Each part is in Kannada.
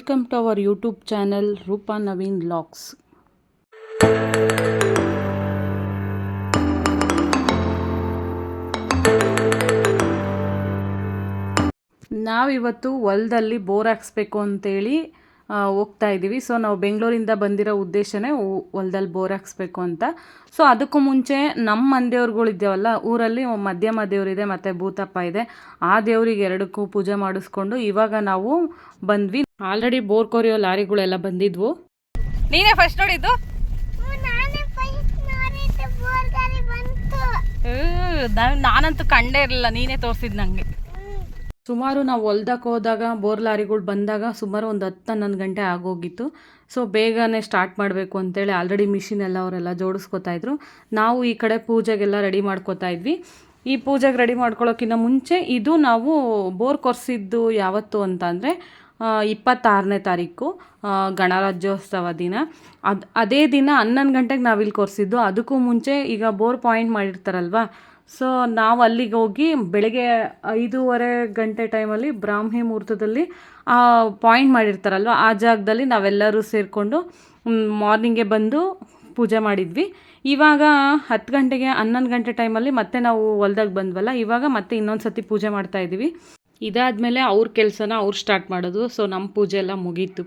Welcome to our YouTube channel Rupa Naveen Vlogs. ನಾವಿವತ್ತು ಹೊಲದಲ್ಲಿ ಬೋರ್ ಹಾಕ್ಸ್ಬೇಕು ಅಂತೇಳಿ ಹೋಗ್ತಾ ಇದ್ದೀವಿ. ಸೊ ನಾವು ಬೆಂಗಳೂರಿಂದ ಬಂದಿರೋ ಉದ್ದೇಶನೇ ಹೊಲದಲ್ಲಿ ಬೋರ್ ಹಾಕ್ಸ್ಬೇಕು ಅಂತ. ಸೊ ಅದಕ್ಕೂ ಮುಂಚೆ ನಮ್ಮ ಮಂದೇವ್ರುಗಳಿದ್ದಾವಲ್ಲ, ಊರಲ್ಲಿ ಮಧ್ಯಮ ದೇವರಿದೆ ಮತ್ತು ಭೂತಪ್ಪ ಇದೆ. ಆ ದೇವ್ರಿಗೆ ಎರಡಕ್ಕೂ ಪೂಜೆ ಮಾಡಿಸ್ಕೊಂಡು ಇವಾಗ ನಾವು ಬಂದ್ವಿ. ಆಲ್ರೆಡಿ ಬೋರ್ ಕೊರೆಯೋ ಲಾರಿಗಳೆಲ್ಲ ಬಂದಿದ್ವು. ನೀನೇ ಫಸ್ಟ್ ನೋಡಿದ್ದು? ನಾನಂತೂ ಕಂಡೇ ಇರಲಿಲ್ಲ, ನೀನೇ ತೋರಿಸಿದ್ ನಂಗೆ. ಸುಮಾರು ನಾವು ಹೊಲ್ದಕ್ಕೆ ಹೋದಾಗ ಬೋರ್ ಲಾರಿಗಳು ಬಂದಾಗ ಸುಮಾರು ಒಂದು 10-11 ಗಂಟೆ ಆಗೋಗಿತ್ತು. ಸೊ ಬೇಗನೆ ಸ್ಟಾರ್ಟ್ ಮಾಡಬೇಕು ಅಂತೇಳಿ ಆಲ್ರೆಡಿ ಮಿಷಿನ್ ಎಲ್ಲ ಅವರೆಲ್ಲ ಜೋಡಿಸ್ಕೊತಾ ಇದ್ರು. ನಾವು ಈ ಕಡೆ ಪೂಜೆಗೆಲ್ಲ ರೆಡಿ ಮಾಡ್ಕೋತಾ ಇದ್ವಿ. ಈ ಪೂಜೆಗೆ ರೆಡಿ ಮಾಡ್ಕೊಳ್ಳೋಕ್ಕಿಂತ ಮುಂಚೆ ಇದು ನಾವು ಬೋರ್ ಕೊರೆಸಿದ್ದು ಯಾವತ್ತು ಅಂತ ಅಂದರೆ 26ನೇ ತಾರೀಕು ಗಣರಾಜ್ಯೋತ್ಸವ ದಿನ. ಅದೇ ದಿನ 11 ಗಂಟೆಗೆ ನಾವಿಲ್ಲಿ ಕೊರೆಸಿದ್ದು. ಅದಕ್ಕೂ ಮುಂಚೆ ಈಗ ಬೋರ್ ಪಾಯಿಂಟ್ ಮಾಡಿರ್ತಾರಲ್ವ, ಸೊ ನಾವು ಅಲ್ಲಿಗೆ ಹೋಗಿ ಬೆಳಗ್ಗೆ 5:30 ಗಂಟೆ ಟೈಮಲ್ಲಿ ಬ್ರಾಹ್ಮಿ ಮುಹೂರ್ತದಲ್ಲಿ ಪಾಯಿಂಟ್ ಮಾಡಿರ್ತಾರಲ್ವ, ಆ ಜಾಗದಲ್ಲಿ ನಾವೆಲ್ಲರೂ ಸೇರಿಕೊಂಡು ಮಾರ್ನಿಂಗೇ ಬಂದು ಪೂಜೆ ಮಾಡಿದ್ವಿ. ಇವಾಗ 10 ಗಂಟೆಗೆ 11 ಗಂಟೆ ಟೈಮಲ್ಲಿ ಮತ್ತೆ ನಾವು ಹೊಲ್ದಾಗ ಬಂದ್ವಲ್ಲ, ಇವಾಗ ಮತ್ತೆ ಇನ್ನೊಂದು ಸತಿ ಪೂಜೆ ಮಾಡ್ತಾಯಿದ್ದೀವಿ. ಇದಾದಮೇಲೆ ಅವ್ರ ಕೆಲಸನ ಅವ್ರು ಸ್ಟಾರ್ಟ್ ಮಾಡೋದು. ಸೊ ನಮ್ಮ ಪೂಜೆ ಎಲ್ಲ ಮುಗೀತು.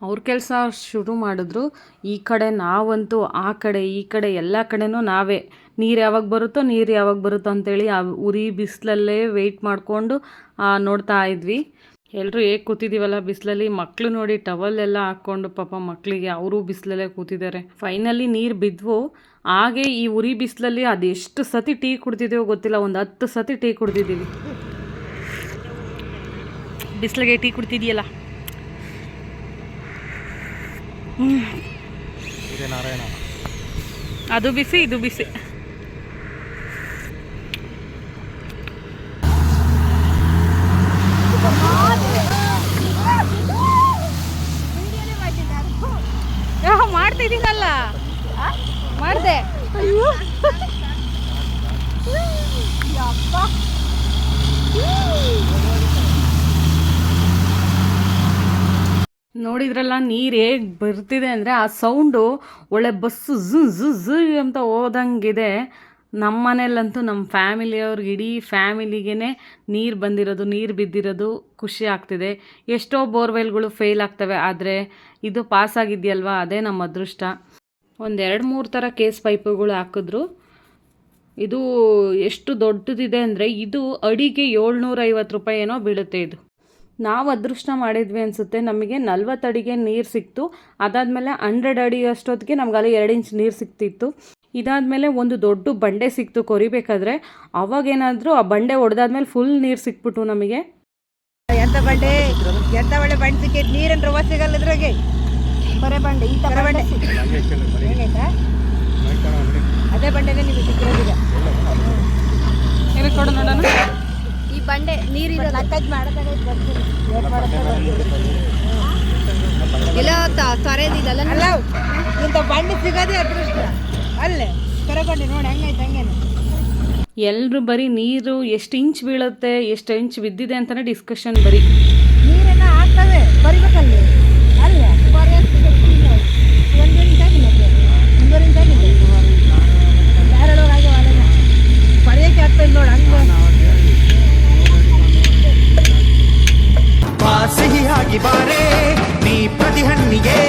ಅವ್ರ ಕೆಲಸ ಶುರು ಮಾಡಿದ್ರು. ಈ ಕಡೆ ನಾವಂತೂ ಆ ಕಡೆ ಈ ಕಡೆ ಎಲ್ಲ ಕಡೆನೂ ನಾವೇ ನೀರು ಯಾವಾಗ ಬರುತ್ತೋ ಅಂತೇಳಿ ಆ ಉರಿ ಬಿಸಿಲಲ್ಲೇ ವೆಯ್ಟ್ ಮಾಡಿಕೊಂಡು ನೋಡ್ತಾ ಇದ್ವಿ. ಎಲ್ಲರೂ ಹೇಗೆ ಕೂತಿದ್ದೀವಲ್ಲ ಬಿಸಿಲಲ್ಲಿ. ಮಕ್ಕಳು ನೋಡಿ ಟವಲ್ ಎಲ್ಲ ಹಾಕ್ಕೊಂಡು ಪಾಪ ಮಕ್ಕಳಿಗೆ ಅವರು ಬಿಸಿಲಲ್ಲೇ ಕೂತಿದ್ದಾರೆ. ಫೈನಲಿ ನೀರು ಬಿದ್ವು. ಹಾಗೆ ಈ ಉರಿ ಬಿಸಿಲಲ್ಲಿ ಅದೆಷ್ಟು ಸತಿ ಟೀ ಕುಡ್ತಿದ್ದೀವೋ ಗೊತ್ತಿಲ್ಲ, ಒಂದು 10 ಸತಿ ಟೀ ಕುಡ್ದಿದ್ದೀವಿ. ಬಿಸಿಲಿಗೆ ಟೀ ಕುಡ್ತಿದೆಯಲ್ಲ. ಅದು ಬಿಸಿ, ಇದು ಬಿಸಿ. ಮಾಡ್ತಿದ್ದೀನಲ್ಲ, ಮಾಡಿದೆ. ನೋಡಿದ್ರಲ್ಲ ನೀರು ಹೇಗೆ ಬರ್ತಿದೆ ಅಂದರೆ ಆ ಸೌಂಡು ಒಳ್ಳೆ ಬಸ್ಸು ಝು ಅಂತ ಹೋದಂಗಿದೆ. ನಮ್ಮ ಮನೇಲಂತೂ ನಮ್ಮ ಫ್ಯಾಮಿಲಿಯವ್ರಿಗೆ ಇಡೀ ಫ್ಯಾಮಿಲಿಗೇ ನೀರು ಬಿದ್ದಿರೋದು ಖುಷಿ ಆಗ್ತಿದೆ. ಎಷ್ಟೋ ಬೋರ್ವೆಲ್ಗಳು ಫೇಲ್ ಆಗ್ತವೆ, ಆದರೆ ಇದು ಪಾಸ್ ಆಗಿದೆಯಲ್ವ, ಅದೇ ನಮ್ಮ ಅದೃಷ್ಟ. ಒಂದು 2-3 ಥರ ಕೇಸ್ ಪೈಪುಗಳು ಹಾಕಿದ್ರು. ಇದು ಎಷ್ಟು ದೊಡ್ಡದಿದೆ ಅಂದರೆ ಇದು ಅಡಿಗೆ 750 ರೂಪಾಯಿ ಏನೋ ಬೀಳುತ್ತೆ. ಇದು ನಾವು ಅದೃಷ್ಟ ಮಾಡಿದ್ವಿ ಅನಿಸುತ್ತೆ. ನಮಗೆ 40 ಅಡಿಗೆ ನೀರು ಸಿಕ್ತು. ಅದಾದಮೇಲೆ 100 ಅಡಿ ಅಷ್ಟೊತ್ತಿಗೆ ನಮ್ಗೆ ಅಲ್ಲಿ 2 ಇಂಚ್ ನೀರು ಸಿಕ್ತಿತ್ತು. ಇದಾದಮೇಲೆ ಒಂದು ದೊಡ್ಡ ಬಂಡೆ ಸಿಕ್ತು ಕೊರಿಬೇಕಾದ್ರೆ. ಅವಾಗೇನಾದರೂ ಆ ಬಂಡೆ ಹೊಡೆದಾದ್ಮೇಲೆ ಫುಲ್ ನೀರು ಸಿಕ್ಬಿಟ್ಟು ನಮಗೆ. ಎಂಥ ಬಂಡೆ ಸಿಕ್ಕಿದ್ದು, ನೀರೇನು ರವ ಸಿಗಲ್ಲ ಇದ್ರಾಗೆ. ಬರೇ ಬಂಡೆ, ಈ ಥರ ಬಂಡೆ ಅದೇ ಬಂಡೆನೇ ನೀವು ಸಿಕ್ಕಿರೋದೀಗ. ಕೊಡು ನೋಡೋಣ. ಈ ಬಂಡೆ ನೀರಿರೋ ಎಲ್ಲ ತೊರೆದಿದಲ್ಲ ಅಲ್ಲ, ಇಂಥ ಬಂಡೆ ಸಿಗೋದೇ ಅದೃಷ್ಟ. ಅಲ್ಲೇ ಕರಗೊಂಡೆ ನೋಡಿ ಹಂಗೈತೆ ಹಂಗೇನೆ. ಎಲ್ಲರೂ ಬರೀ ನೀರು ಎಷ್ಟು ಇಂಚ್ ಬೀಳುತ್ತೆ, ಎಷ್ಟು ಇಂಚ್ ಬಿದ್ದಿದೆ ಅಂತಲೇ ಡಿಸ್ಕಷನ್. ಬರೀ ನೀರೆಲ್ಲ ಆಗ್ತವೆ ಬರಿಬೇಕಲ್ಲಿ. ಅಲ್ಲ ಒಂದು ಇಂಚ್ ಆಗಿಲ್ಲ, 1 ಇಂಚ್ ಆಗಿದೆ. ಯಾರೊಳಗೆ ಆಗ್ಯಾವ ಬರೆಯೋಕ್ಕೆ ಆಗ್ತಾ ಇಲ್ಲ ನೋಡಿ. ಹಂಗೆ ಸಿಹಿಯಾಗಿ ಬಾರೆ ನೀ ಪ್ರತಿ ಹಣ್ಣಿಗೆ.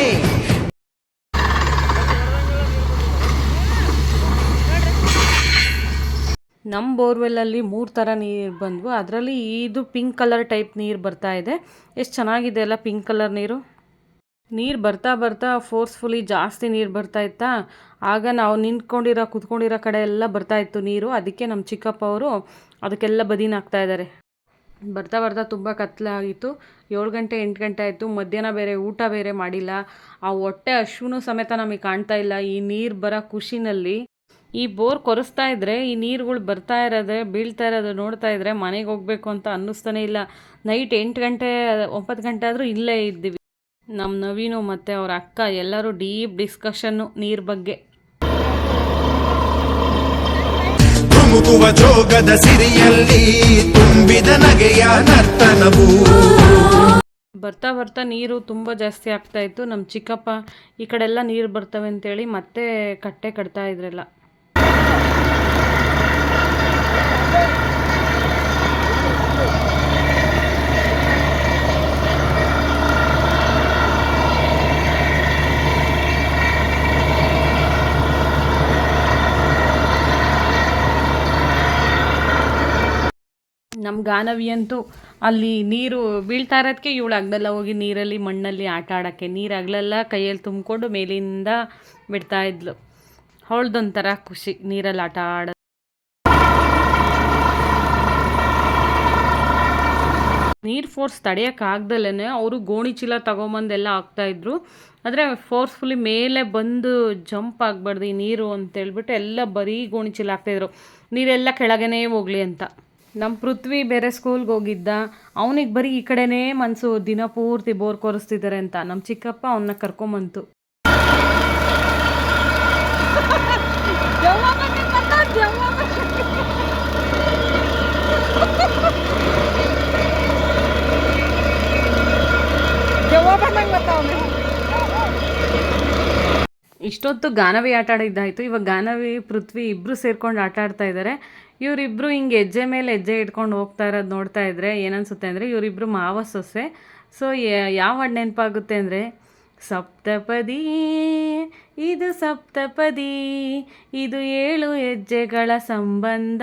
ನಮ್ಮ ಬೋರ್ವೆಲ್ಲಲ್ಲಿ 3 ಥರ ನೀರು ಬಂದವು. ಅದರಲ್ಲಿ ಇದು ಪಿಂಕ್ ಕಲರ್ ಟೈಪ್ ನೀರು ಬರ್ತಾ ಇದೆ. ಎಷ್ಟು ಚೆನ್ನಾಗಿದೆ ಅಲ್ಲ ಪಿಂಕ್ ಕಲರ್ ನೀರು. ನೀರು ಬರ್ತಾ ಫೋರ್ಸ್ಫುಲಿ ಜಾಸ್ತಿ ನೀರು ಬರ್ತಾ ಇತ್ತಾ. ಆಗ ನಾವು ಕೂತ್ಕೊಂಡಿರೋ ಕಡೆ ಎಲ್ಲ ಬರ್ತಾಯಿತ್ತು ನೀರು. ಅದಕ್ಕೆ ನಮ್ಮ ಚಿಕ್ಕಪ್ಪ ಅವರು ಅದಕ್ಕೆಲ್ಲ ಬದೀನ್ ಹಾಕ್ತಾ ಇದ್ದಾರೆ. ಬರ್ತಾ ತುಂಬ ಕತ್ಲಾಗಿತ್ತು. 7 ಗಂಟೆ 8 ಗಂಟೆ ಆಯಿತು. ಮಧ್ಯಾಹ್ನ ಬೇರೆ ಊಟ ಬೇರೆ ಮಾಡಿಲ್ಲ. ಆ ಹೊಟ್ಟೆ ಹಶ್ವೂ ಸಮೇತ ನಮಗೆ ಕಾಣ್ತಾ ಇಲ್ಲ. ಈ ನೀರು ಬರೋ ಖುಷಿನಲ್ಲಿ ಈ ಬೋರ್ ಕೊರೆಸ್ತಾ ಇದ್ದರೆ ಈ ನೀರುಗಳು ಬರ್ತಾ ಇರೋದು ಬೀಳ್ತಾ ಇರೋದು ನೋಡ್ತಾ ಇದ್ದರೆ ಮನೆಗೆ ಹೋಗಬೇಕು ಅಂತ ಅನ್ನಿಸ್ತಾನೆ ಇಲ್ಲ. ನೈಟ್ 8 ಗಂಟೆ 9 ಗಂಟೆ ಆದರೂ ಇಲ್ಲೇ ಇದ್ದೀವಿ. ನಮ್ಮ ನವೀನು ಮತ್ತು ಅವ್ರ ಅಕ್ಕ ಎಲ್ಲರೂ ಡೀಪ್ ಡಿಸ್ಕಷನ್ನು ನೀರು ಬಗ್ಗೆ. ಧುಮುಕುವ ಜೋಗದ ಸಿರಿಯಲ್ಲಿ ತುಂಬಿದ ನಗೆಯ ನರ್ತನವು. ಬರ್ತಾ ಬರ್ತಾ ನೀರು ತುಂಬ ಜಾಸ್ತಿ ಆಗ್ತಾಯಿತ್ತು. ನಮ್ಮ ಚಿಕ್ಕಪ್ಪ ಈ ಕಡೆ ಎಲ್ಲ ನೀರು ಬರ್ತವೆ ಅಂತೇಳಿ ಮತ್ತೆ ಕಟ್ಟೆ ಕಟ್ತಾ ಇದ್ರಲ್ಲ. ನಮ್ಮ ಗಾನವಿ ಅಂತೂ ಅಲ್ಲಿ ನೀರು ಬೀಳ್ತಾ ಇರೋದಕ್ಕೆ ಇವಳು ಅಗ್ಲೆಲ್ಲ ಹೋಗಿ ನೀರಲ್ಲಿ ಮಣ್ಣಲ್ಲಿ ಆಟ ಆಡೋಕ್ಕೆ ನೀರು ಅಗ್ಲೆಲ್ಲ ಕೈಯಲ್ಲಿ ತುಂಬಿಕೊಂಡು ಮೇಲಿಂದ ಬಿಡ್ತಾ ಇದ್ಲು. ಅವಳ್ದೊಂಥರ ಖುಷಿ ನೀರಲ್ಲಿ ಆಟ ಆಡೋದು. ನೀರು ಫೋರ್ಸ್ ತಡೆಯೋಕ್ಕಾಗ್ದಲೇ ಅವರು ಗೋಣಿ ಚೀಲ ತೊಗೊಂಬಂದೆಲ್ಲ ಹಾಕ್ತಾಯಿದ್ರು. ಆದರೆ ಫೋರ್ಸ್ಫುಲಿ ಮೇಲೆ ಬಂದು ಜಂಪ್ ಆಗಬಾರ್ದು ಈ ನೀರು ಅಂತೇಳ್ಬಿಟ್ಟು ಎಲ್ಲ ಬರೀ ಗೋಣಿ ಚೀಲ ಹಾಕ್ತಾಯಿದ್ರು, ನೀರೆಲ್ಲ ಕೆಳಗೇ ಹೋಗಲಿ ಅಂತ. ನಮ್ಮ ಪೃಥ್ವಿ ಬೇರೆ ಸ್ಕೂಲ್ಗೆ ಹೋಗಿದ್ದ, ಅವನಿಗೆ ಬರೀ ಈ ಕಡೆನೇ ಮನಸ್ಸು, ದಿನ ಪೂರ್ತಿ ಬೋರ್ ಕೊರೆಸ್ತಿದ್ದಾರೆ ಅಂತ. ನಮ್ಮ ಚಿಕ್ಕಪ್ಪ ಅವನ್ನ ಕರ್ಕೊಂಬಂತು. ಇಷ್ಟೊತ್ತು ಗಾನವಿ ಆಟ ಆಡಿದ್ದಾಯಿತು. ಇವಾಗ ಗಾನವಿ ಪೃಥ್ವಿ ಇಬ್ಬರು ಸೇರ್ಕೊಂಡು ಆಟ ಆಡ್ತಾ ಇದ್ದಾರೆ. ಇವರಿಬ್ಬರು ಹಿಂಗೆ ಹೆಜ್ಜೆ ಮೇಲೆ ಹೆಜ್ಜೆ ಇಟ್ಕೊಂಡು ಹೋಗ್ತಾ ಇರೋದು ನೋಡ್ತಾ ಇದ್ದರೆ ಏನನ್ಸುತ್ತೆ ಅಂದರೆ ಇವರಿಬ್ಬರು ಮಾವ ಸೊಸೆ. ಸೊ ಯಾವ ಹಾಡು ನೆನಪಾಗುತ್ತೆ ಅಂದರೆ, ಸಪ್ತಪದಿ ಇದು ಸಪ್ತಪದಿ, ಇದು 7 ಹೆಜ್ಜೆಗಳ ಸಂಬಂಧ.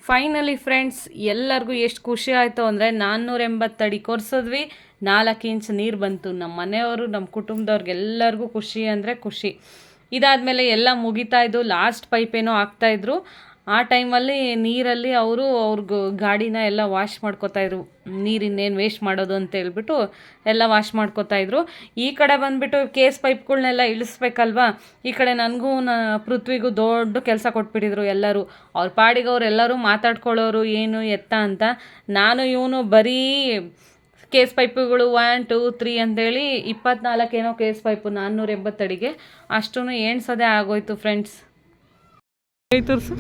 ಫೈನಲಿ ಫ್ರೆಂಡ್ಸ್, ಎಲ್ಲರಿಗೂ ಎಷ್ಟು ಖುಷಿ ಆಯಿತು ಅಂದರೆ 480 ಅಡಿ ಕೊರೆಸಿದ್ವಿ, 4 ಇಂಚ್ ನೀರು ಬಂತು. ನಮ್ಮ ಮನೆಯವರು ನಮ್ಮ ಕುಟುಂಬದವ್ರಿಗೆಲ್ಲರಿಗೂ ಖುಷಿ ಅಂದರೆ ಖುಷಿ. ಇದಾದಮೇಲೆ ಎಲ್ಲ ಮುಗಿತಾಯಿದ್ದು, ಲಾಸ್ಟ್ ಪೈಪೇನೋ ಹಾಕ್ತಾಯಿದ್ರು. ಆ ಟೈಮಲ್ಲಿ ನೀರಲ್ಲಿ ಅವ್ರಿಗೆ ಗಾಡಿನ ಎಲ್ಲ ವಾಶ್ ಮಾಡ್ಕೋತಾಯಿದ್ರು. ನೀರಿನ್ನೇನು ವೇಸ್ಟ್ ಮಾಡೋದು ಅಂತ ಹೇಳ್ಬಿಟ್ಟು ಎಲ್ಲ ವಾಶ್ ಮಾಡ್ಕೋತಾಯಿದ್ರು. ಈ ಕಡೆ ಬಂದುಬಿಟ್ಟು ಕೇಸ್ ಪೈಪ್ಗಳನ್ನೆಲ್ಲ ಇಳಿಸ್ಬೇಕಲ್ವಾ, ಈ ಕಡೆ ನನಗೂ ಪೃಥ್ವಿಗೂ ದೊಡ್ಡ ಕೆಲಸ ಕೊಟ್ಬಿಟ್ಟಿದ್ರು ಎಲ್ಲರೂ. ಅವ್ರ ಪಾಡಿಗೆ ಅವರೆಲ್ಲರೂ ಮಾತಾಡ್ಕೊಳ್ಳೋರು ಏನು ಎತ್ತ ಅಂತ. ನಾನು ಇವನು ಬರೀ ಕೇಸ್ ಪೈಪುಗಳು 1 2 3 ಅಂತೇಳಿ 24 ಏನೋ ಕೇಸ್ ಪೈಪು 480 ಅಡಿಗೆ ಅಷ್ಟೂ ಎಣ್ಸೋದೇ ಆಗೋಯ್ತು ಫ್ರೆಂಡ್ಸ್. ತೋರಿಸು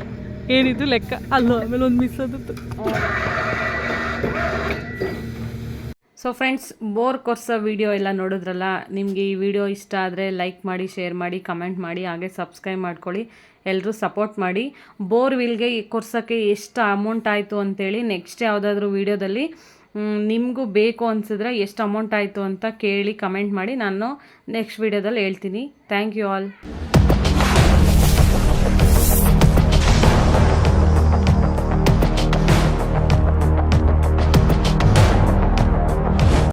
ಏನಿದು ಲೆಕ್ಕ ಅಲ್ಲೋ, ಆಮೇಲೆ ಒಂದು ಮಿಸ್ ಆದದ್ದು. ಸೊ ಫ್ರೆಂಡ್ಸ್, ಬೋರ್ ಕೊರ್ಸೋ ವಿಡಿಯೋ ಎಲ್ಲ ನೋಡಿದ್ರಲ್ಲ. ನಿಮಗೆ ಈ ವಿಡಿಯೋ ಇಷ್ಟ ಆದರೆ ಲೈಕ್ ಮಾಡಿ, ಶೇರ್ ಮಾಡಿ, ಕಮೆಂಟ್ ಮಾಡಿ, ಹಾಗೆ ಸಬ್ಸ್ಕ್ರೈಬ್ ಮಾಡ್ಕೊಳ್ಳಿ. ಎಲ್ಲರೂ ಸಪೋರ್ಟ್ ಮಾಡಿ. ಬೋರ್ವಿಲ್ಗೆ ಕೊರ್ಸೋಕ್ಕೆ ಎಷ್ಟು ಅಮೌಂಟ್ ಆಯಿತು ಅಂತೇಳಿ ನೆಕ್ಸ್ಟ್ ಯಾವುದಾದ್ರೂ ವೀಡಿಯೋದಲ್ಲಿ ನಿಮಗೂ ಬೇಕು ಅನಿಸಿದ್ರೆ ಎಷ್ಟು ಅಮೌಂಟ್ ಆಯಿತು ಅಂತ ಕೇಳಿ ಕಮೆಂಟ್ ಮಾಡಿ, ನಾನು ನೆಕ್ಸ್ಟ್ ವೀಡಿಯೋದಲ್ಲಿ ಹೇಳ್ತೀನಿ. Thank you all.